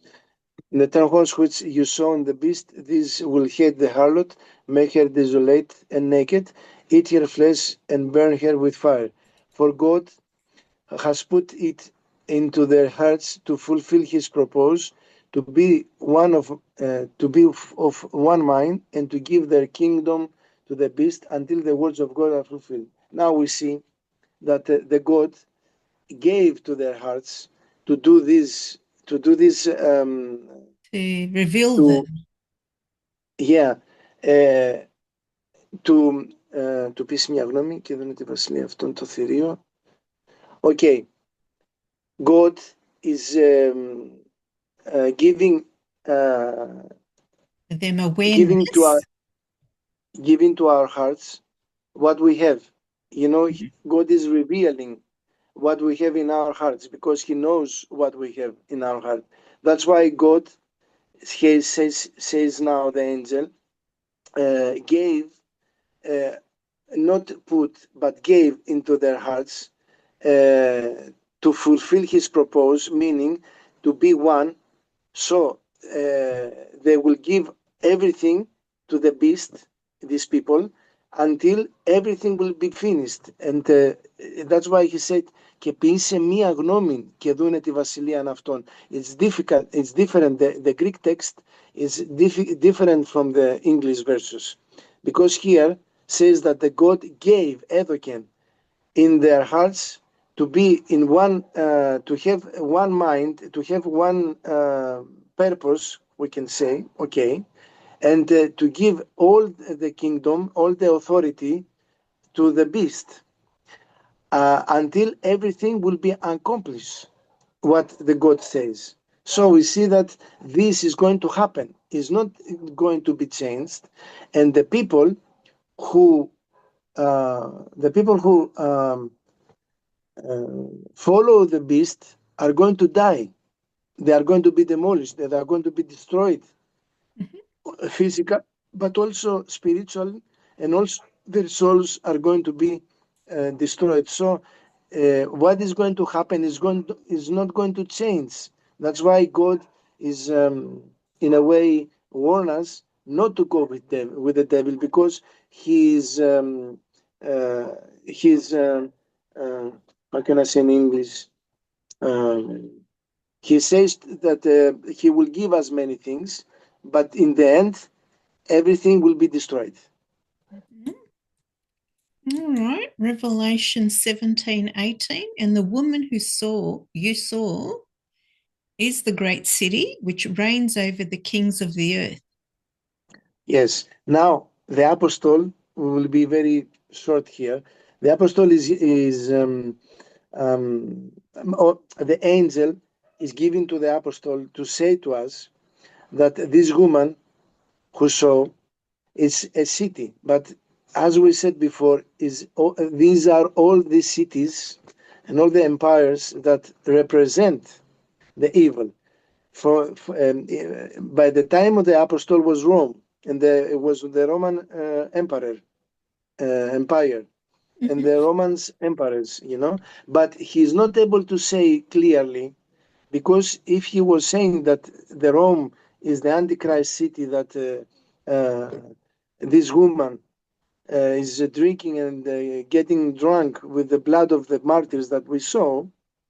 The ten horns which you saw on the beast, these will hate the harlot, make her desolate and naked, eat her flesh and burn her with fire. For God has put it into their hearts to fulfill his purpose, to be of one mind, and to give their kingdom to the beast until the words of God are fulfilled. Now we see that the God gave to their hearts to do this, To reveal to them. yeah, του πεις μια γνώμη και δίνω τη βασιλεία αυτών το θηρίο. Okay, God is giving them awareness. Giving to our hearts what we have. God is revealing what we have in our hearts because He knows what we have in our heart. That's why God says now the angel gave, not put, but gave into their hearts to fulfill His purpose, meaning to be one. So they will give everything to the beast, these people, until everything will be finished. And that's why he said, και ποιήσε μία γνώμη και δούνε τη βασιλείαν αυτών. It's different. The Greek text is different from the English verses. Because here says that the God gave, έδωκεν, in their hearts to be in one, to have one mind, to have one purpose, we can say, okay, and to give all the kingdom, all the authority to the beast until everything will be accomplished, what the God says. So we see that this is going to happen, is not going to be changed, and the people who follow the beast are going to die. They are going to be demolished. They are going to be destroyed, physical, but also spiritual, and also their souls are going to be destroyed. So what is going to happen is not going to change. That's why God is in a way warn us not to go with the devil, because he's how can I say in English? He says that he will give us many things, but in the end, everything will be destroyed. All right, Revelation 17:18, and the woman you saw is the great city which reigns over the kings of the earth. Yes. Now the apostle will be very short here. The apostle the angel is given to the apostle to say to us that this woman who saw is a city, but as we said before, these are all the cities and all the empires that represent the evil. By the time of the apostle was Rome, and it was the Roman empire, and the Romans emperors, but he's not able to say clearly, because if he was saying that the Rome is the Antichrist city, that this woman is drinking and getting drunk with the blood of the martyrs that we saw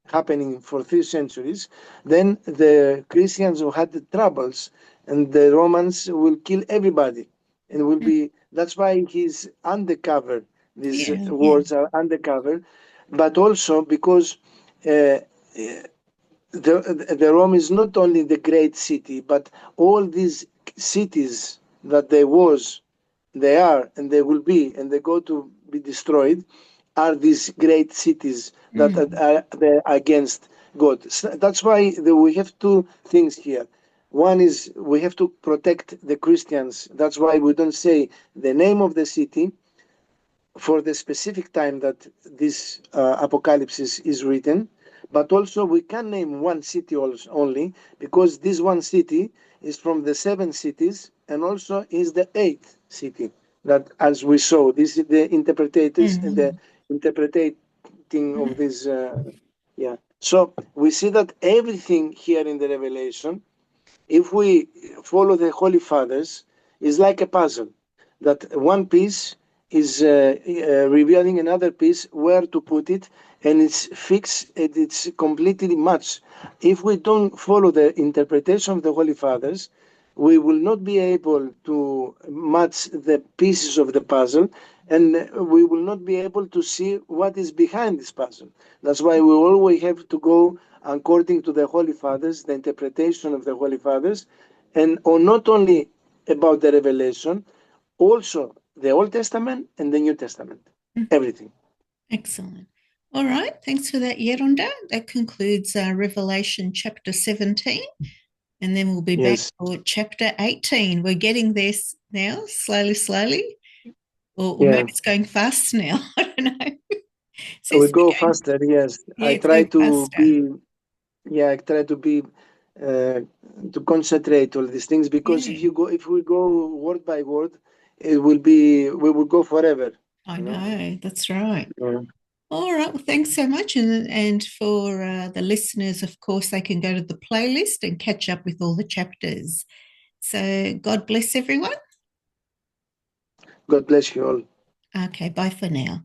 happening for 3 centuries, then the Christians who had the troubles, and the Romans will kill everybody, and will be. That's why he's undercover. These words are undercover, but also because the Rome is not only the great city, but all these cities that they are, and they will be, and they go to be destroyed, are these great cities that are against God. So that's why we have 2 things here. One is we have to protect the Christians. That's why we don't say the name of the city for the specific time that this apocalypse is written, but also we can name one city only, because this one city is from the 7 cities and also is the 8th city, that, as we saw, this is the interpreters and the interpreting of this. So we see that everything here in the Revelation, if we follow the Holy Fathers, is like a puzzle, that one piece is revealing another piece, where to put it, and it's fixed, and it's completely matched. If we don't follow the interpretation of the Holy Fathers, we will not be able to match the pieces of the puzzle, and we will not be able to see what is behind this puzzle. That's why we always have to go according to the Holy Fathers, the interpretation of the Holy Fathers, and not only about the Revelation, also the Old Testament and the New Testament, everything. Excellent. All right. Thanks for that, Geronda. That concludes Revelation chapter 17. And then we'll be back Yes. for chapter 18. We're getting there now, slowly, slowly. Or maybe Yeah. it's going fast now. I don't know. It We seems to go be going, faster. Yes. yeah, it's going faster. I try to be, uh, to concentrate all these things, because Yeah, if we go word by word, we will go forever, I you know? know. That's right. Yeah. All right. Well, thanks so much. And for the listeners, of course, they can go to the playlist and catch up with all the chapters. So God bless everyone. God bless you all. Okay. Bye for now.